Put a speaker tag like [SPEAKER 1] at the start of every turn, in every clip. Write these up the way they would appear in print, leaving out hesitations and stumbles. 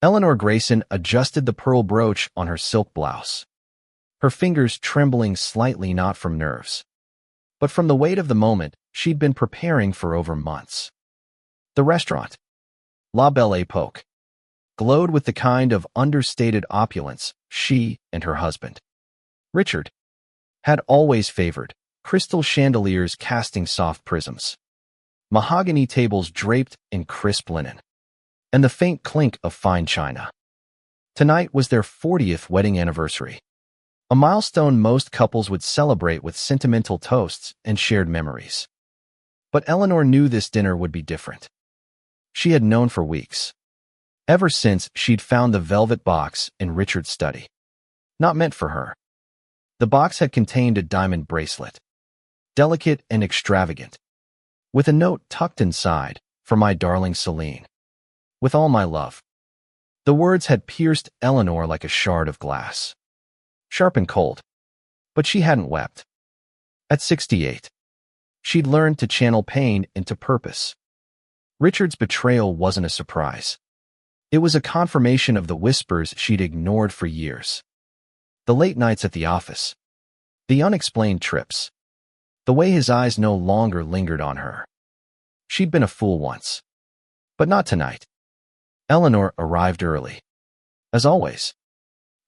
[SPEAKER 1] Eleanor Grayson adjusted the pearl brooch on her silk blouse, her fingers trembling slightly, not from nerves, but from the weight of the moment she'd been preparing for over months. The restaurant, La Belle Époque, glowed with the kind of understated opulence she and her husband, Richard, had always favored: crystal chandeliers casting soft prisms, mahogany tables draped in crisp linen, and the faint clink of fine china. Tonight was their 40th wedding anniversary, a milestone most couples would celebrate with sentimental toasts and shared memories. But Eleanor knew this dinner would be different. She had known for weeks, ever since she'd found the velvet box in Richard's study. Not meant for her. The box had contained a diamond bracelet, delicate and extravagant, with a note tucked inside: "For my darling Celine, with all my love." The words had pierced Eleanor like a shard of glass, sharp and cold, but she hadn't wept. At 68, she'd learned to channel pain into purpose. Richard's betrayal wasn't a surprise. It was a confirmation of the whispers she'd ignored for years. The late nights at the office, the unexplained trips, the way his eyes no longer lingered on her. She'd been a fool once, but not tonight. Eleanor arrived early, as always,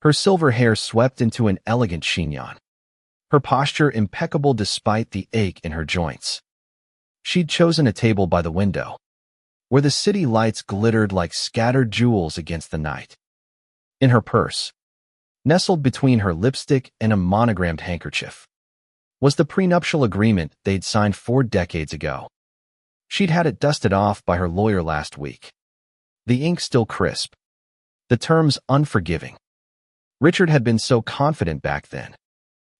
[SPEAKER 1] her silver hair swept into an elegant chignon, her posture impeccable despite the ache in her joints. She'd chosen a table by the window, where the city lights glittered like scattered jewels against the night. In her purse, nestled between her lipstick and a monogrammed handkerchief, was the prenuptial agreement they'd signed 4 decades ago. She'd had it dusted off by her lawyer last week, the ink still crisp, the terms unforgiving. Richard had been so confident back then,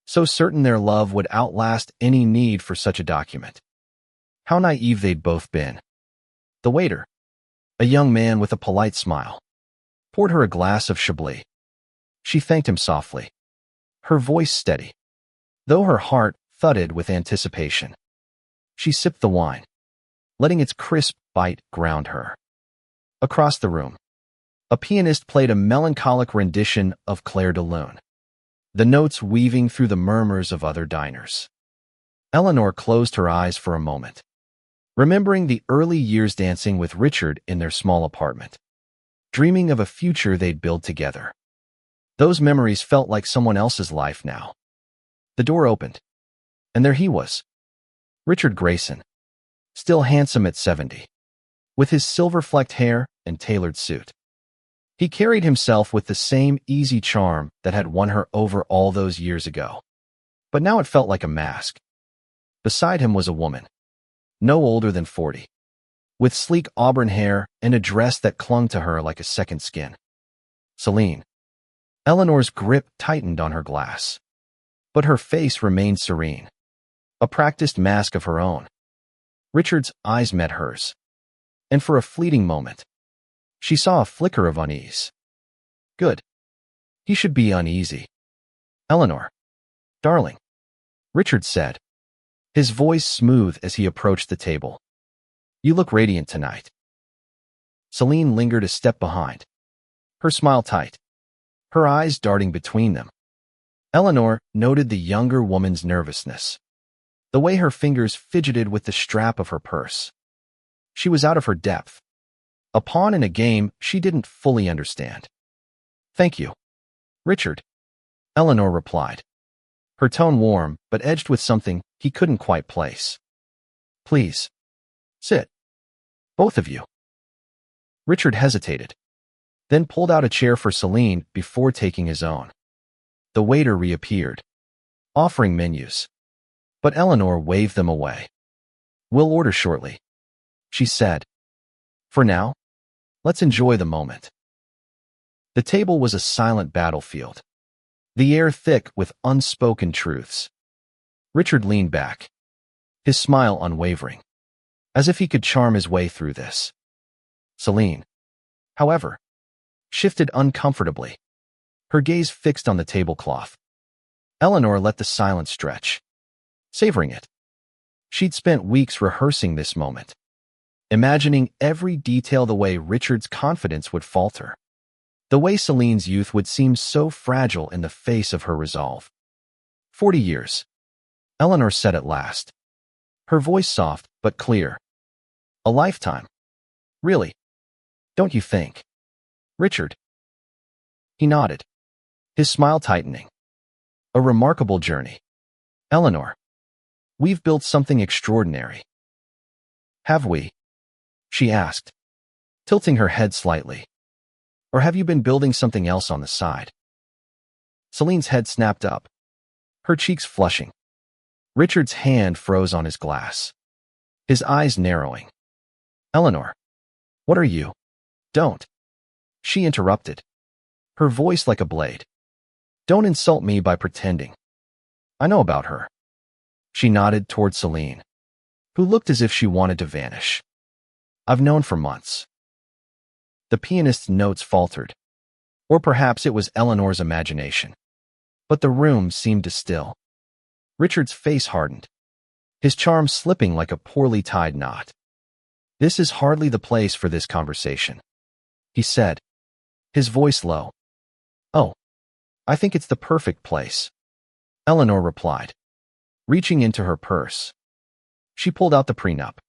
[SPEAKER 1] so certain their love would outlast any need for such a document. How naive they'd both been. The waiter, a young man with a polite smile, poured her a glass of Chablis. She thanked him softly, her voice steady, though her heart thudded with anticipation. She sipped the wine, letting its crisp bite ground her. Across the room, a pianist played a melancholic rendition of Clair de Lune, the notes weaving through the murmurs of other diners. Eleanor closed her eyes for a moment, remembering the early years dancing with Richard in their small apartment, dreaming of a future they'd build together. Those memories felt like someone else's life now. The door opened, and there he was, Richard Grayson, still handsome at 70, with his silver-flecked hair and tailored suit. He carried himself with the same easy charm that had won her over all those years ago. But now it felt like a mask. Beside him was a woman, no older than 40, with sleek auburn hair and a dress that clung to her like a second skin. Celine. Eleanor's grip tightened on her glass, but her face remained serene, a practiced mask of her own. Richard's eyes met hers, and for a fleeting moment, she saw a flicker of unease. Good. He should be uneasy. Eleanor. Darling, Richard said, his voice smooth as he approached the table. You look radiant tonight. Celine lingered a step behind, her smile tight, her eyes darting between them. Eleanor noted the younger woman's nervousness, the way her fingers fidgeted with the strap of her purse. She was out of her depth, a pawn in a game she didn't fully understand. Thank you, Richard, Eleanor replied, her tone warm but edged with something he couldn't quite place. Please, sit. Both of you. Richard hesitated, then pulled out a chair for Celine before taking his own. The waiter reappeared, offering menus, but Eleanor waved them away. We'll order shortly, she said. For now, let's enjoy the moment. The table was a silent battlefield, the air thick with unspoken truths. Richard leaned back, his smile unwavering, as if he could charm his way through this. Celine, however, shifted uncomfortably, her gaze fixed on the tablecloth. Eleanor let the silence stretch, savoring it. She'd spent weeks rehearsing this moment, imagining every detail the way Richard's confidence would falter, The way Celine's youth would seem so fragile in the face of her resolve. 40 years, Eleanor said at last, her voice soft but clear. A lifetime. Really? Don't you think? Richard. He nodded, his smile tightening. A remarkable journey. Eleanor, we've built something extraordinary. Have we? She asked, tilting her head slightly. Or have you been building something else on the side? Celine's head snapped up, her cheeks flushing. Richard's hand froze on his glass, his eyes narrowing. Eleanor, what are you? Don't. She interrupted, her voice like a blade. Don't insult me by pretending. I know about her. She nodded toward Celine, who looked as if she wanted to vanish. I've known for months. The pianist's notes faltered, or perhaps it was Eleanor's imagination. But the room seemed to still. Richard's face hardened, his charm slipping like a poorly tied knot. This is hardly the place for this conversation, he said, his voice low. Oh, I think it's the perfect place, Eleanor replied, reaching into her purse. She pulled out the prenup,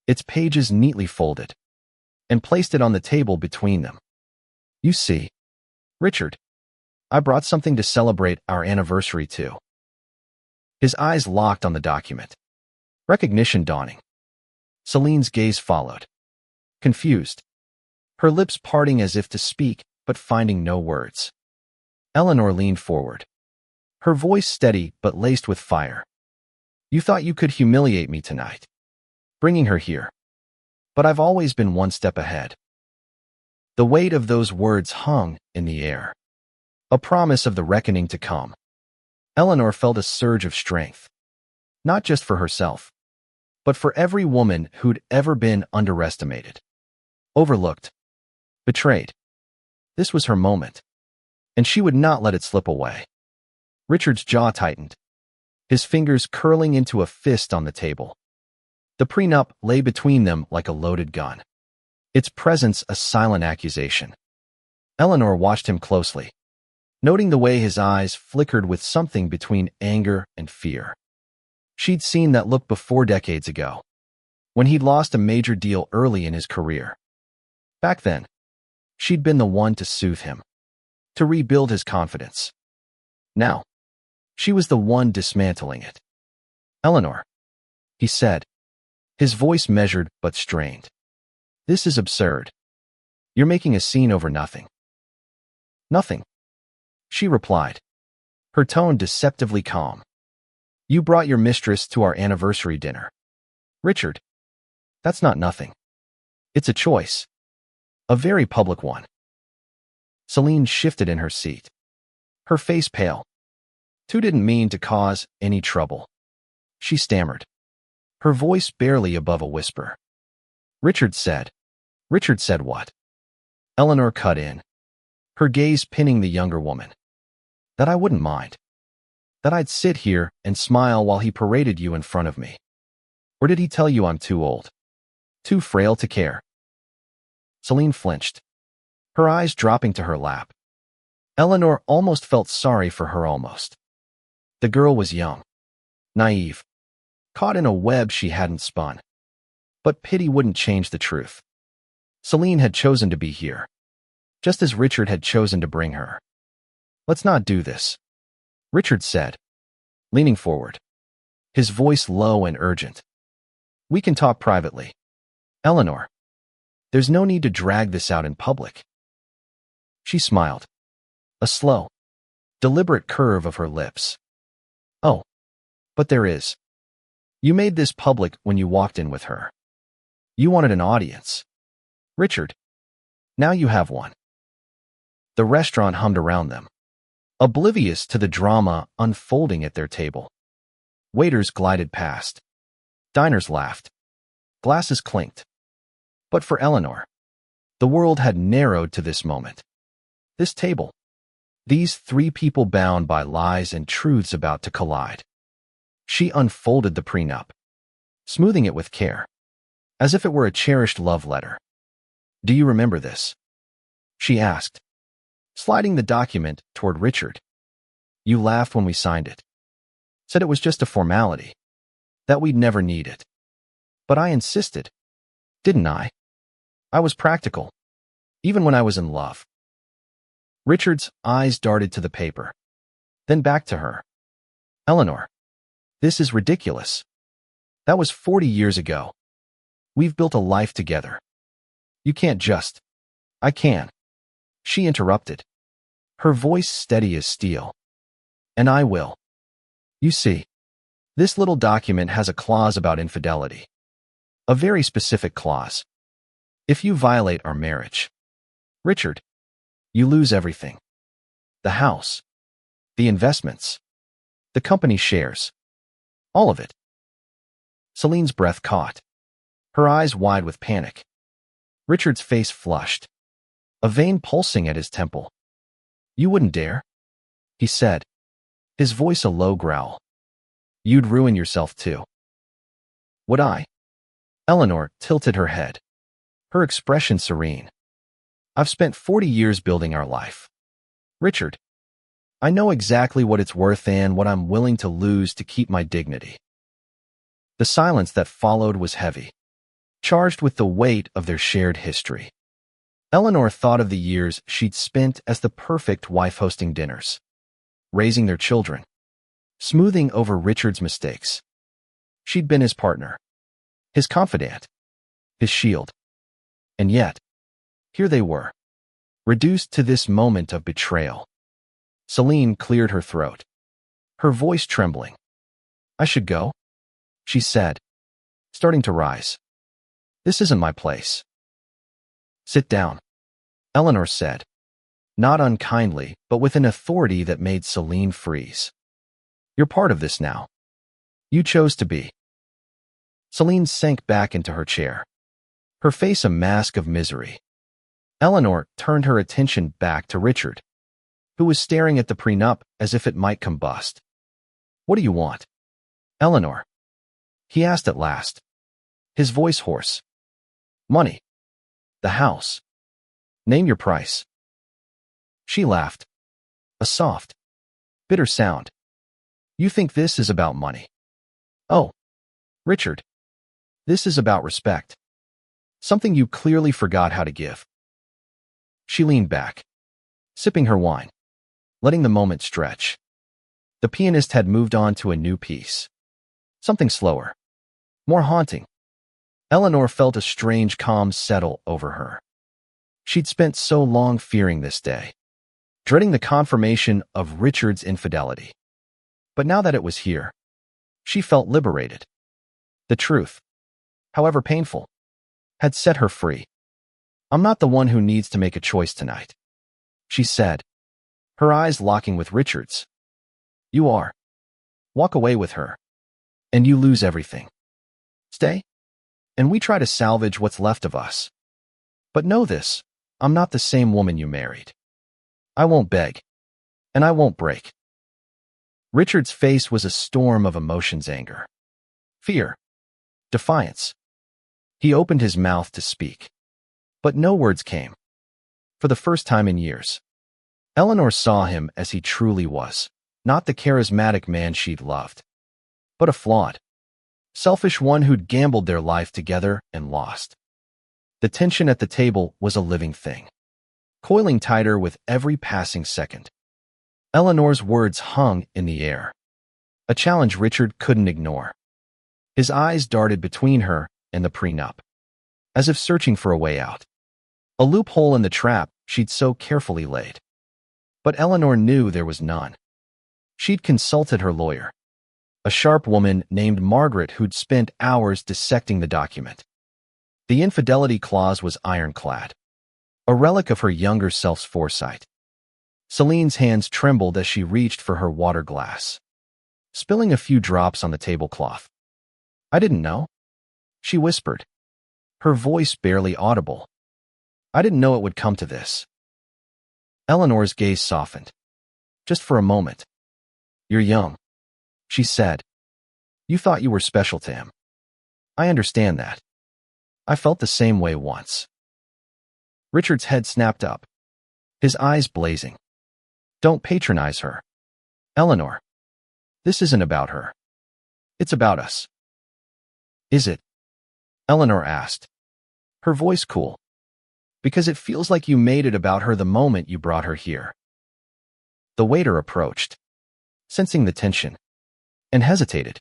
[SPEAKER 1] its pages neatly folded, and placed it on the table between them. You see, Richard, I brought something to celebrate our anniversary too. His eyes locked on the document, recognition dawning. Celine's gaze followed, confused, her lips parting as if to speak, but finding no words. Eleanor leaned forward, her voice steady but laced with fire. You thought you could humiliate me tonight, bringing her here. But I've always been one step ahead. The weight of those words hung in the air, a promise of the reckoning to come. Eleanor felt a surge of strength, not just for herself, but for every woman who'd ever been underestimated, overlooked, betrayed. This was her moment, and she would not let it slip away. Richard's jaw tightened, his fingers curling into a fist on the table. The prenup lay between them like a loaded gun, its presence a silent accusation. Eleanor watched him closely, noting the way his eyes flickered with something between anger and fear. She'd seen that look before decades ago, when he'd lost a major deal early in his career. Back then, she'd been the one to soothe him, to rebuild his confidence. Now, she was the one dismantling it. Eleanor, he said, his voice measured but strained. This is absurd. You're making a scene over nothing. Nothing, she replied, her tone deceptively calm. You brought your mistress to our anniversary dinner. Richard, that's not nothing. It's a choice. A very public one. Celine shifted in her seat, her face pale. Tu didn't mean to cause any trouble, she stammered, her voice barely above a whisper. Richard said what? Eleanor cut in, her gaze pinning the younger woman. That I wouldn't mind. That I'd sit here and smile while he paraded you in front of me. Or did he tell you I'm too old, too frail to care? Celine flinched, her eyes dropping to her lap. Eleanor almost felt sorry for her almost. The girl was young, naive, caught in a web she hadn't spun. But pity wouldn't change the truth. Celine had chosen to be here, just as Richard had chosen to bring her. Let's not do this, Richard said, leaning forward, his voice low and urgent. We can talk privately. Eleanor, there's no need to drag this out in public. She smiled, a slow, deliberate curve of her lips. Oh, but there is. You made this public when you walked in with her. You wanted an audience. Richard, now you have one. The restaurant hummed around them, oblivious to the drama unfolding at their table. Waiters glided past. Diners laughed. Glasses clinked. But for Eleanor, the world had narrowed to this moment. This table. These three people bound by lies and truths about to collide. She unfolded the prenup, smoothing it with care, as if it were a cherished love letter. Do you remember this? She asked, sliding the document toward Richard. You laughed when we signed it. Said it was just a formality. That we'd never need it. But I insisted. Didn't I? I was practical. Even when I was in love. Richard's eyes darted to the paper. Then back to her. Eleanor. This is ridiculous. That was 40 years ago. We've built a life together. You can't just. I can. She interrupted. Her voice steady as steel. And I will. You see, this little document has a clause about infidelity. A very specific clause. If you violate our marriage, Richard, you lose everything. The house. The investments. The company shares. All of it. Celine's breath caught. Her eyes wide with panic. Richard's face flushed. A vein pulsing at his temple. You wouldn't dare, he said. His voice a low growl. You'd ruin yourself too. Would I? Eleanor tilted her head. Her expression serene. I've spent 40 years building our life. Richard, I know exactly what it's worth and what I'm willing to lose to keep my dignity. The silence that followed was heavy, charged with the weight of their shared history. Eleanor thought of the years she'd spent as the perfect wife hosting dinners, raising their children, smoothing over Richard's mistakes. She'd been his partner, his confidant, his shield. And yet, here they were, reduced to this moment of betrayal. Celine cleared her throat, her voice trembling. I should go, she said, starting to rise. This isn't my place. Sit down, Eleanor said, not unkindly, but with an authority that made Celine freeze. You're part of this now. You chose to be. Celine sank back into her chair, her face a mask of misery. Eleanor turned her attention back to Richard, who was staring at the prenup as if it might combust. What do you want, Eleanor? He asked at last, his voice hoarse. Money. The house. Name your price. She laughed. A soft, bitter sound. You think this is about money? Oh, Richard. This is about respect. Something you clearly forgot how to give. She leaned back, sipping her wine, letting the moment stretch. The pianist had moved on to a new piece. Something slower, more haunting. Eleanor felt a strange calm settle over her. She'd spent so long fearing this day, dreading the confirmation of Richard's infidelity. But now that it was here, she felt liberated. The truth, however painful, had set her free. I'm not the one who needs to make a choice tonight, she said, her eyes locking with Richard's. You are. Walk away with her, and you lose everything. Stay, and we try to salvage what's left of us. But know this, I'm not the same woman you married. I won't beg, and I won't break. Richard's face was a storm of emotions: anger, fear, defiance. He opened his mouth to speak, but no words came. For the first time in years, Eleanor saw him as he truly was, not the charismatic man she'd loved, but a flawed, selfish one who'd gambled their life together and lost. The tension at the table was a living thing, coiling tighter with every passing second. Eleanor's words hung in the air, a challenge Richard couldn't ignore. His eyes darted between her and the prenup, as if searching for a way out, a loophole in the trap she'd so carefully laid. But Eleanor knew there was none. She'd consulted her lawyer, a sharp woman named Margaret who'd spent hours dissecting the document. The infidelity clause was ironclad, a relic of her younger self's foresight. Celine's hands trembled as she reached for her water glass, spilling a few drops on the tablecloth. I didn't know, she whispered, her voice barely audible. I didn't know it would come to this. Eleanor's gaze softened, just for a moment. You're young, she said. You thought you were special to him. I understand that. I felt the same way once. Richard's head snapped up, his eyes blazing. Don't patronize her. Eleanor. This isn't about her. It's about us. Is it? Eleanor asked, her voice cool. Because it feels like you made it about her the moment you brought her here. The waiter approached, sensing the tension, and hesitated.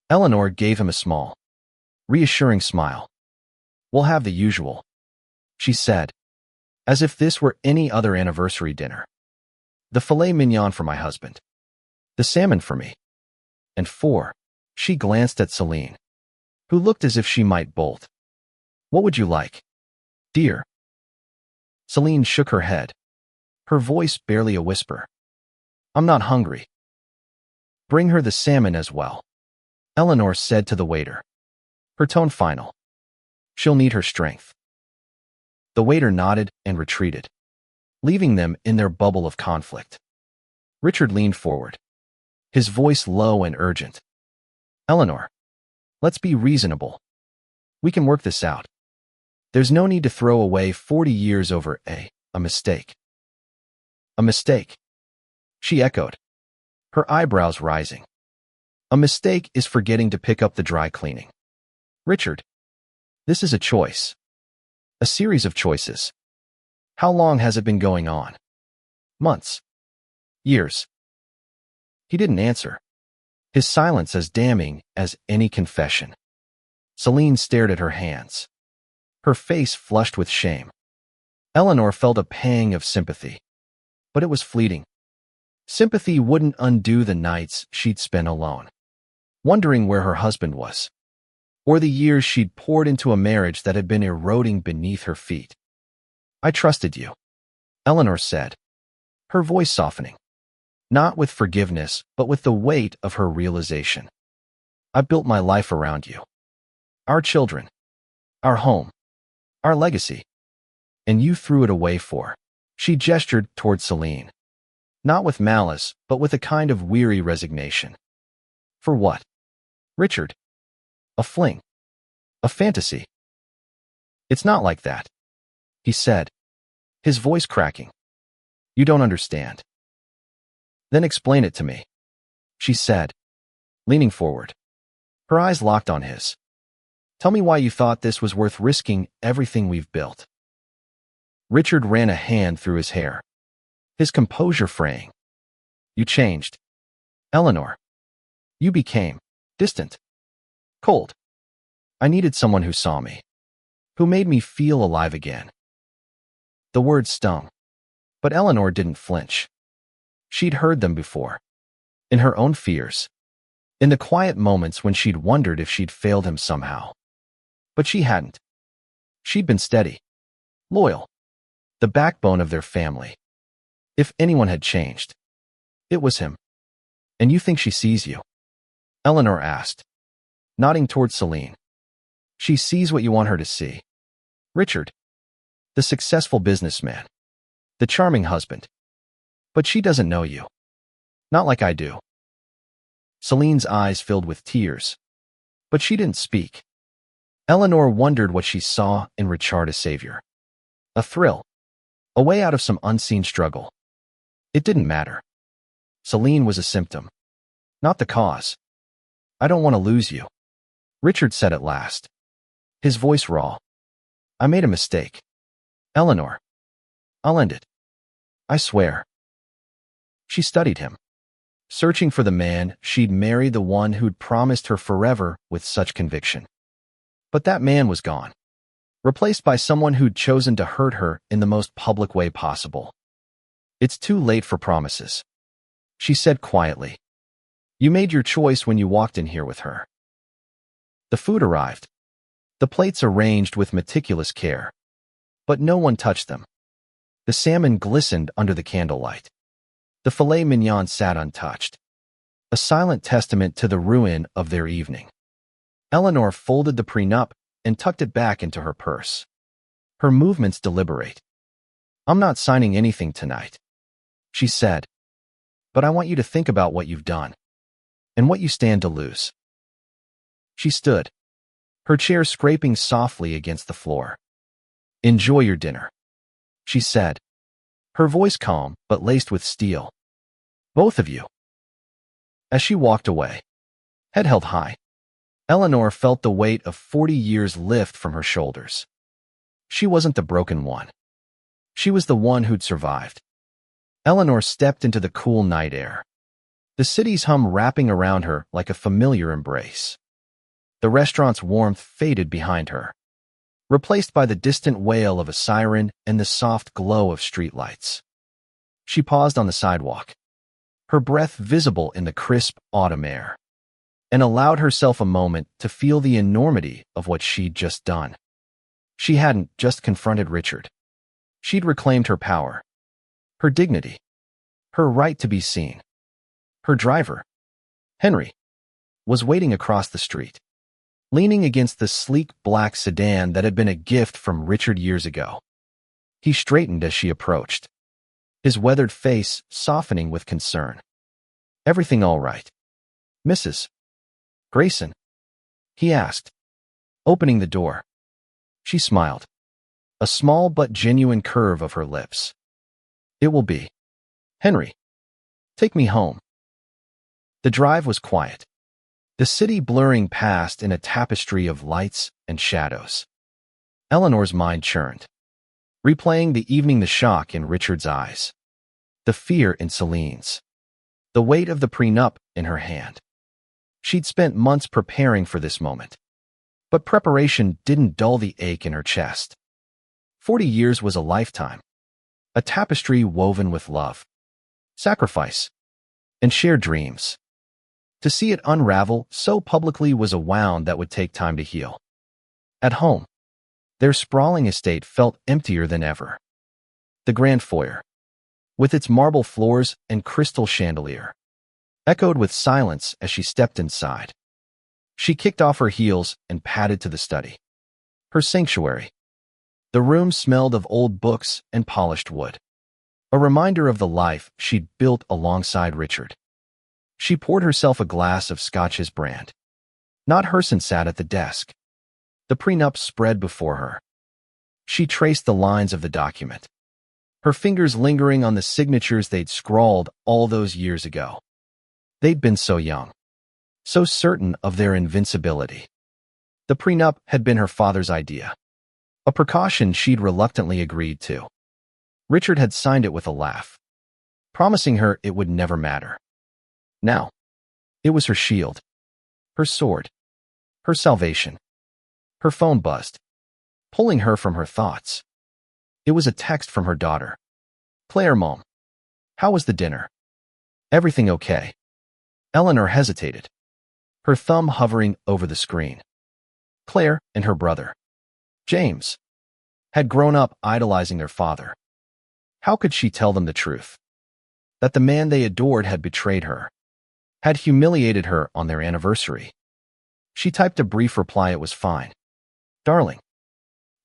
[SPEAKER 1] Eleanor gave him a small, reassuring smile. We'll have the usual, she said, as if this were any other anniversary dinner. The filet mignon for my husband. The salmon for me. And she glanced at Celine, who looked as if she might bolt. What would you like, dear? Celine shook her head, her voice barely a whisper. I'm not hungry. Bring her the salmon as well, Eleanor said to the waiter, her tone final. She'll need her strength. The waiter nodded and retreated, leaving them in their bubble of conflict. Richard leaned forward, his voice low and urgent. Eleanor, let's be reasonable. We can work this out. There's no need to throw away 40 years over a mistake. A mistake, she echoed, her eyebrows rising. A mistake is forgetting to pick up the dry cleaning. Richard, this is a choice. A series of choices. How long has it been going on? Months. Years. He didn't answer, his silence as damning as any confession. Celine stared at her hands, her face flushed with shame. Eleanor felt a pang of sympathy, but it was fleeting. Sympathy wouldn't undo the nights she'd spent alone, wondering where her husband was, or the years she'd poured into a marriage that had been eroding beneath her feet. I trusted you, Eleanor said, her voice softening, not with forgiveness, but with the weight of her realization. I built my life around you. Our children, our home, our legacy. And you threw it away for. She gestured toward Celine, not with malice, but with a kind of weary resignation. For what? Richard. A fling. A fantasy. It's not like that, he said, his voice cracking. You don't understand. Then explain it to me, she said, leaning forward, her eyes locked on his. Tell me why you thought this was worth risking everything we've built. Richard ran a hand through his hair, his composure fraying. You changed, Eleanor. You became distant, cold. I needed someone who saw me, who made me feel alive again. The words stung, but Eleanor didn't flinch. She'd heard them before, in her own fears, in the quiet moments when she'd wondered if she'd failed him somehow. But she hadn't. She'd been steady, loyal, the backbone of their family. If anyone had changed, it was him. And you think she sees you? Eleanor asked, nodding toward Celine. She sees what you want her to see. Richard, the successful businessman, the charming husband. But she doesn't know you. Not like I do. Celine's eyes filled with tears, but she didn't speak. Eleanor wondered what she saw in Richard Savior. A thrill, a way out of some unseen struggle. It didn't matter. Celine was a symptom, not the cause. I don't want to lose you, Richard said at last, his voice raw. I made a mistake. Eleanor, I'll end it. I swear. She studied him, searching for the man she'd marry, the one who'd promised her forever with such conviction. But that man was gone, replaced by someone who'd chosen to hurt her in the most public way possible. It's too late for promises, she said quietly. You made your choice when you walked in here with her. The food arrived, the plates arranged with meticulous care, but no one touched them. The salmon glistened under the candlelight. The filet mignon sat untouched, a silent testament to the ruin of their evening. Eleanor folded the prenup and tucked it back into her purse, her movements deliberate. I'm not signing anything tonight, she said, but I want you to think about what you've done and what you stand to lose. She stood, her chair scraping softly against the floor. Enjoy your dinner, she said, her voice calm but laced with steel. Both of you. As she walked away, head held high, Eleanor felt the weight of 40 years lift from her shoulders. She wasn't the broken one. She was the one who'd survived. Eleanor stepped into the cool night air, the city's hum wrapping around her like a familiar embrace. The restaurant's warmth faded behind her, replaced by the distant wail of a siren and the soft glow of streetlights. She paused on the sidewalk, her breath visible in the crisp autumn air, and allowed herself a moment to feel the enormity of what she'd just done. She hadn't just confronted Richard. She'd reclaimed her power, her dignity, her right to be seen. Her driver, Henry, was waiting across the street, leaning against the sleek black sedan that had been a gift from Richard years ago. He straightened as she approached, his weathered face softening with concern. "Everything all right, Mrs. Grayson?" he asked, opening the door. She smiled, a small but genuine curve of her lips. "It will be. Henry, take me home." The drive was quiet, the city blurring past in a tapestry of lights and shadows. Eleanor's mind churned, replaying the evening, the shock in Richard's eyes, the fear in Celine's, the weight of the prenup in her hand. She'd spent months preparing for this moment, but preparation didn't dull the ache in her chest. 40 years was a lifetime, a tapestry woven with love, sacrifice, and shared dreams. To see it unravel so publicly was a wound that would take time to heal. At home, their sprawling estate felt emptier than ever. The grand foyer, with its marble floors and crystal chandelier, echoed with silence as she stepped inside. She kicked off her heels and padded to the study, her sanctuary. The room smelled of old books and polished wood, a reminder of the life she'd built alongside Richard. She poured herself a glass of Scotch's brand. Not Herson sat at the desk, the prenup spread before her. She traced the lines of the document, her fingers lingering on the signatures they'd scrawled all those years ago. They'd been so young, so certain of their invincibility. The prenup had been her father's idea, a precaution she'd reluctantly agreed to. Richard had signed it with a laugh, promising her it would never matter. Now, it was her shield, her sword, her salvation. Her phone buzzed, pulling her from her thoughts. It was a text from her daughter. "Claire, Mom, how was the dinner? Everything okay?" Eleanor hesitated, her thumb hovering over the screen. Claire and her brother, James, had grown up idolizing their father. How could she tell them the truth? That the man they adored had betrayed her, had humiliated her on their anniversary. She typed a brief reply. "It was fine. Darling,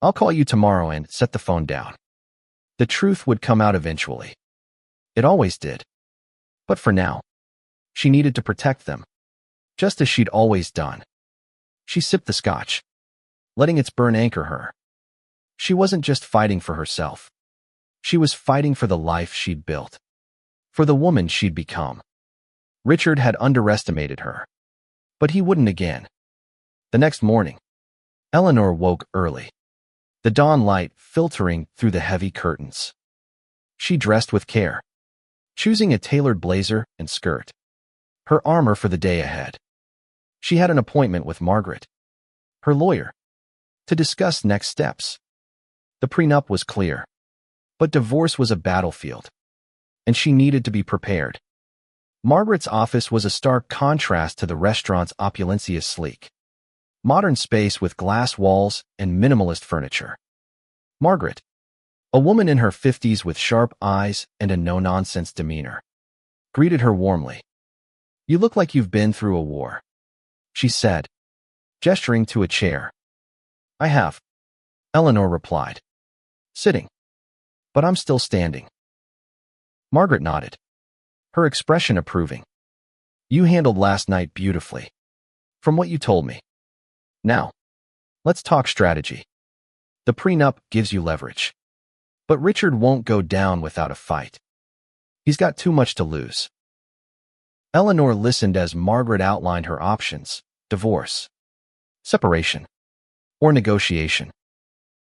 [SPEAKER 1] I'll call you tomorrow," and set the phone down. The truth would come out eventually. It always did. But for now, she needed to protect them, just as she'd always done. She sipped the scotch, letting its burn anchor her. She wasn't just fighting for herself. She was fighting for the life she'd built, for the woman she'd become. Richard had underestimated her, but he wouldn't again. The next morning, Eleanor woke early, the dawn light filtering through the heavy curtains. She dressed with care, choosing a tailored blazer and skirt, her armor for the day ahead. She had an appointment with Margaret, her lawyer, to discuss next steps. The prenup was clear, but divorce was a battlefield, and she needed to be prepared. Margaret's office was a stark contrast to the restaurant's opulency, sleek, modern space with glass walls and minimalist furniture. Margaret, a woman in her 50s with sharp eyes and a no-nonsense demeanor, greeted her warmly. "You look like you've been through a war," she said, gesturing to a chair. "I have," Eleanor replied, sitting. "But I'm still standing." Margaret nodded, her expression approving. "You handled last night beautifully, from what you told me. Now, let's talk strategy. The prenup gives you leverage. But Richard won't go down without a fight. He's got too much to lose. Eleanor listened as Margaret outlined her options: divorce, separation, or negotiation.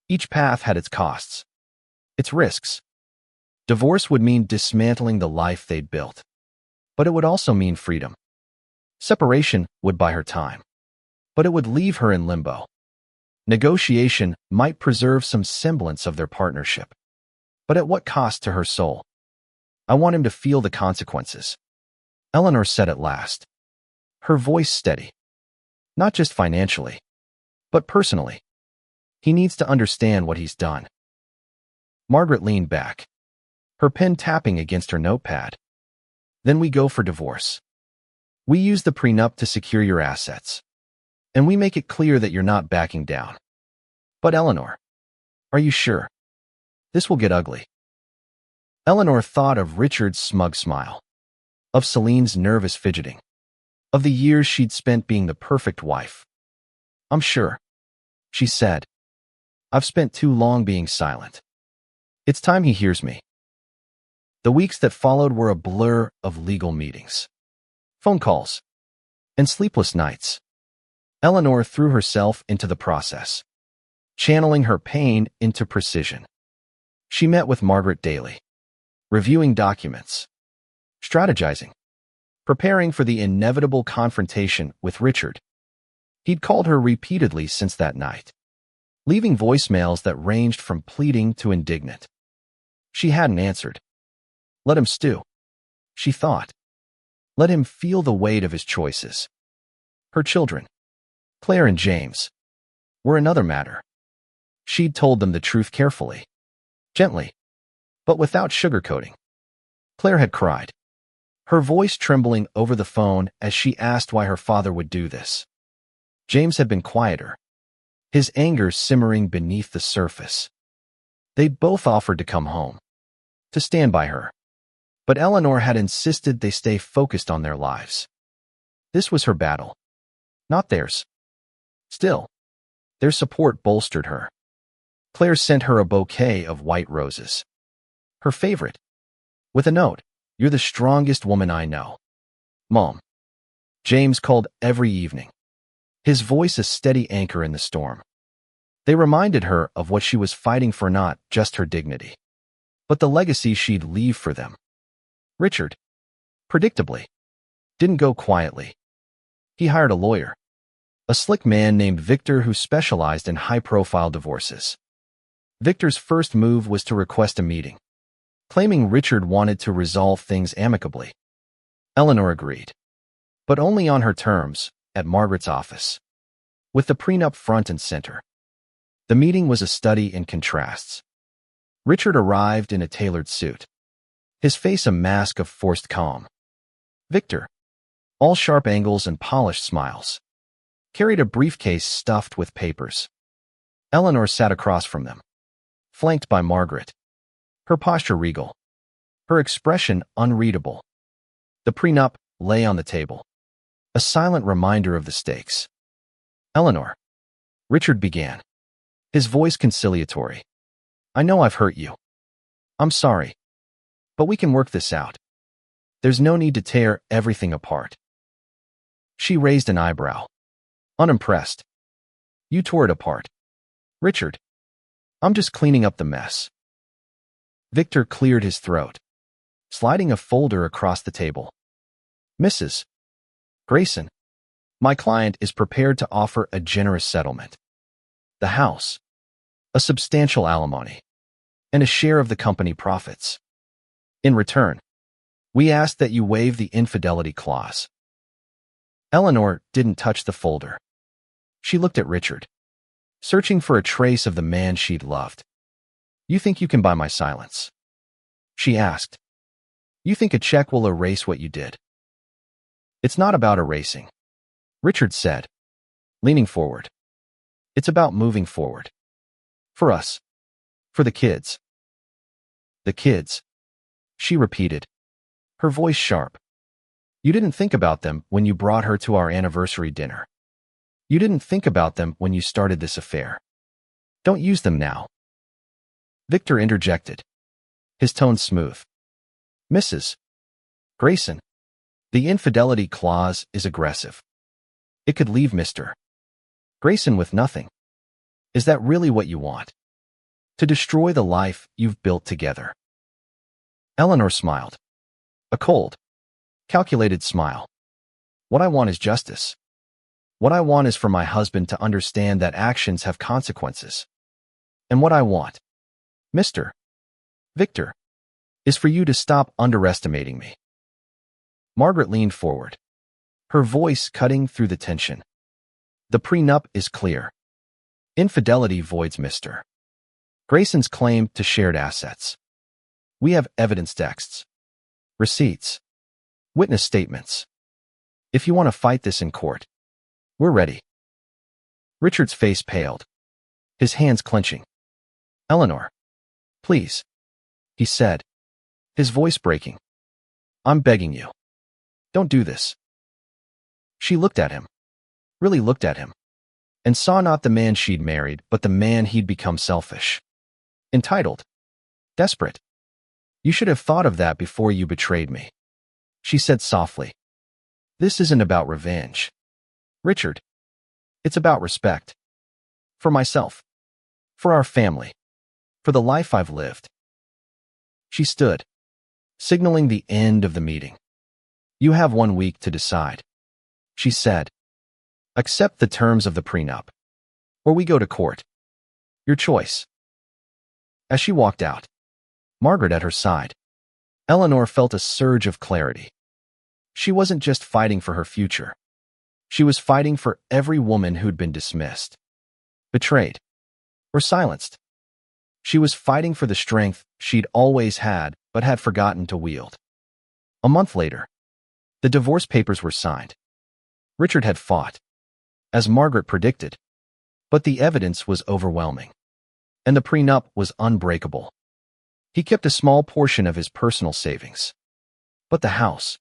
[SPEAKER 1] Each path had its costs, its risks. Divorce would mean dismantling the life they'd built, but it would also mean freedom. Separation would buy her time, but it would leave her in limbo. Negotiation might preserve some semblance of their partnership, but at what cost to her soul? I want him to feel the consequences, Eleanor said at last, her voice steady. Not just financially, but personally. He needs to understand what he's done. Margaret leaned back, her pen tapping against her notepad. Then we go for divorce. We use the prenup to secure your assets, and we make it clear that you're not backing down. But Eleanor, are you sure? This will get ugly. Eleanor thought of Richard's smug smile, of Celine's nervous fidgeting, of the years she'd spent being the perfect wife. I'm sure, she said. I've spent too long being silent. It's time he hears me. The weeks that followed were a blur of legal meetings, phone calls, and sleepless nights. Eleanor threw herself into the process, channeling her pain into precision. She met with Margaret daily, reviewing documents, strategizing, preparing for the inevitable confrontation with Richard. He'd called her repeatedly since that night, leaving voicemails that ranged from pleading to indignant. She hadn't answered. Let him stew, she thought. Let him feel the weight of his choices. Her children, Claire and James, were another matter. She'd told them the truth carefully, gently, but without sugarcoating. Claire had cried, her voice trembling over the phone as she asked why her father would do this. James had been quieter, his anger simmering beneath the surface. They'd both offered to come home, to stand by her, but Eleanor had insisted they stay focused on their lives. This was her battle, not theirs. Still, their support bolstered her. Claire sent her a bouquet of white roses, her favorite, with a note: "You're the strongest woman I know, Mom." James called every evening, his voice a steady anchor in the storm. They reminded her of what she was fighting for, not just her dignity, but the legacy she'd leave for them. Richard, predictably, didn't go quietly. He hired a lawyer, a slick man named Victor who specialized in high-profile divorces. Victor's first move was to request a meeting, claiming Richard wanted to resolve things amicably. Eleanor agreed, but only on her terms, at Margaret's office, with the prenup front and center. The meeting was a study in contrasts. Richard arrived in a tailored suit, his face a mask of forced calm. Victor, all sharp angles and polished smiles, carried a briefcase stuffed with papers. Eleanor sat across from them, flanked by Margaret, her posture regal, her expression unreadable. The prenup lay on the table, a silent reminder of the stakes. Eleanor, Richard began, his voice conciliatory. I know I've hurt you. I'm sorry, but we can work this out. There's no need to tear everything apart. She raised an eyebrow, unimpressed. You tore it apart. Richard, I'm just cleaning up the mess. Victor cleared his throat, sliding a folder across the table. Mrs. Grayson, my client is prepared to offer a generous settlement. The house, a substantial alimony, and a share of the company profits. In return, we ask that you waive the infidelity clause. Eleanor didn't touch the folder. She looked at Richard, searching for a trace of the man she'd loved. You think you can buy my silence? She asked. You think a check will erase what you did? It's not about erasing, Richard said, leaning forward. It's about moving forward. For us. For the kids. The kids, she repeated, her voice sharp. You didn't think about them when you brought her to our anniversary dinner. You didn't think about them when you started this affair. Don't use them now. Victor interjected, his tone smooth. Mrs. Grayson, the infidelity clause is aggressive. It could leave Mr. Grayson with nothing. Is that really what you want? To destroy the life you've built together? Eleanor smiled. A cold, calculated smile. What I want is justice. What I want is for my husband to understand that actions have consequences. And what I want, Mr. Victor, is for you to stop underestimating me. Margaret leaned forward, her voice cutting through the tension. The prenup is clear. Infidelity voids Mr. Grayson's claim to shared assets. We have evidence texts, receipts, witness statements. If you want to fight this in court, we're ready. Richard's face paled, his hands clenching. Eleanor, please, he said, his voice breaking. I'm begging you. Don't do this. She looked at him, really looked at him, and saw not the man she'd married, but the man he'd become selfish, entitled, desperate. You should have thought of that before you betrayed me, she said softly. This isn't about revenge, Richard. It's about respect. For myself. For our family. For the life I've lived. She stood, signaling the end of the meeting. You have 1 week to decide, she said. Accept the terms of the prenup, or we go to court. Your choice. As she walked out, Margaret at her side, Eleanor felt a surge of clarity. She wasn't just fighting for her future. She was fighting for every woman who'd been dismissed, betrayed, or silenced. She was fighting for the strength she'd always had but had forgotten to wield. A month later, the divorce papers were signed. Richard had fought, as Margaret predicted, but the evidence was overwhelming, and the prenup was unbreakable. He kept a small portion of his personal savings, but the house,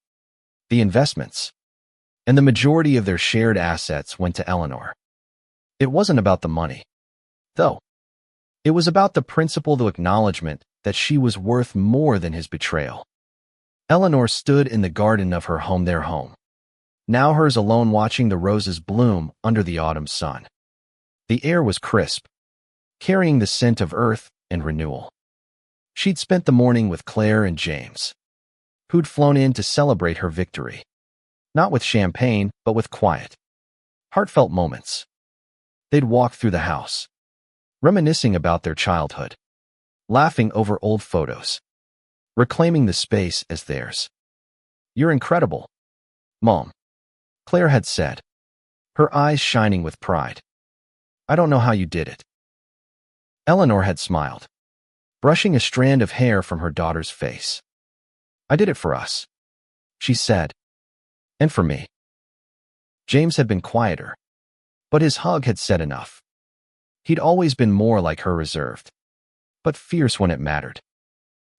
[SPEAKER 1] the investments, and the majority of their shared assets went to Eleanor. It wasn't about the money, though. It was about the principle, the acknowledgement that she was worth more than his betrayal. Eleanor stood in the garden of her home, their home, now hers alone, watching the roses bloom under the autumn sun. The air was crisp, carrying the scent of earth and renewal. She'd spent the morning with Claire and James, who'd flown in to celebrate her victory, not with champagne, but with quiet, heartfelt moments. They'd walk through the house, reminiscing about their childhood, laughing over old photos, reclaiming the space as theirs. You're incredible, Mom, Claire had said, her eyes shining with pride. I don't know how you did it. Eleanor had smiled, brushing a strand of hair from her daughter's face. I did it for us, she said, and for me. James had been quieter, but his hug had said enough. He'd always been more like her, reserved, but fierce when it mattered.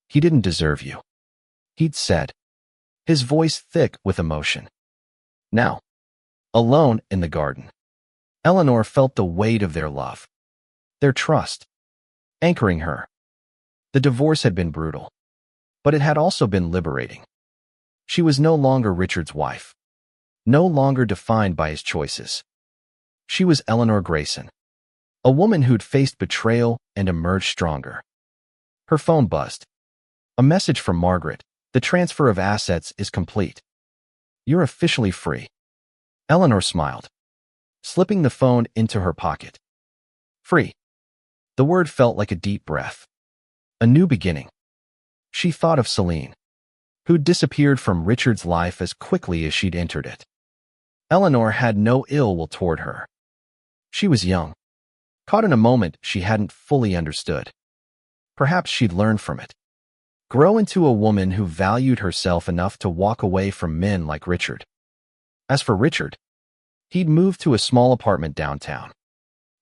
[SPEAKER 1] He didn't deserve you, he'd said, his voice thick with emotion. Now, alone in the garden, Eleanor felt the weight of their love, their trust, anchoring her. The divorce had been brutal, but it had also been liberating. She was no longer Richard's wife, no longer defined by his choices. She was Eleanor Grayson, a woman who'd faced betrayal and emerged stronger. Her phone buzzed. A message from Margaret. The transfer of assets is complete. You're officially free. Eleanor smiled, slipping the phone into her pocket. Free. The word felt like a deep breath. A new beginning. She thought of Celine, who'd disappeared from Richard's life as quickly as she'd entered it. Eleanor had no ill will toward her. She was young, caught in a moment she hadn't fully understood. Perhaps she'd learn from it, grow into a woman who valued herself enough to walk away from men like Richard. As for Richard, he'd moved to a small apartment downtown,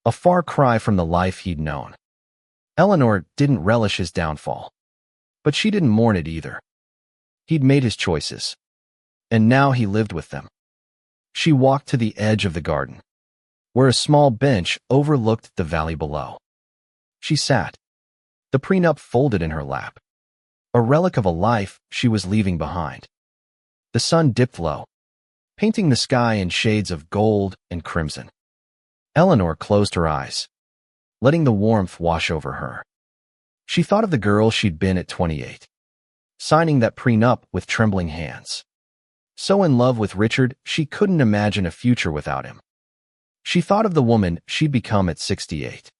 [SPEAKER 1] a far cry from the life he'd known. Eleanor didn't relish his downfall, but she didn't mourn it either. He'd made his choices, and now he lived with them. She walked to the edge of the garden, where a small bench overlooked the valley below. She sat, The prenup folded in her lap, a relic of a life she was leaving behind. The sun dipped low, painting the sky in shades of gold and crimson. Eleanor closed her eyes, letting the warmth wash over her. She thought of the girl she'd been at 28, signing that prenup with trembling hands. So in love with Richard, she couldn't imagine a future without him. She thought of the woman she'd become at 68,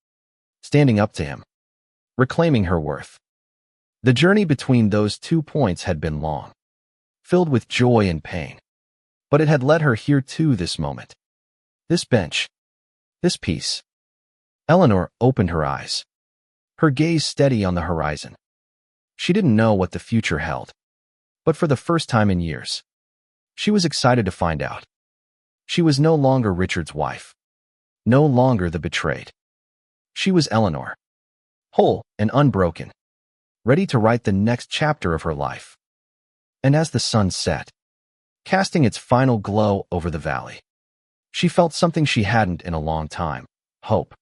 [SPEAKER 1] standing up to him, reclaiming her worth. The journey between those 2 points had been long, filled with joy and pain. But it had led her here to this moment. This bench. This peace. Eleanor opened her eyes, her gaze steady on the horizon. She didn't know what the future held, but for the first time in years, she was excited to find out. She was no longer Richard's wife, no longer the betrayed. She was Eleanor, whole and unbroken, ready to write the next chapter of her life. And as the sun set, casting its final glow over the valley, she felt something she hadn't in a long time: hope.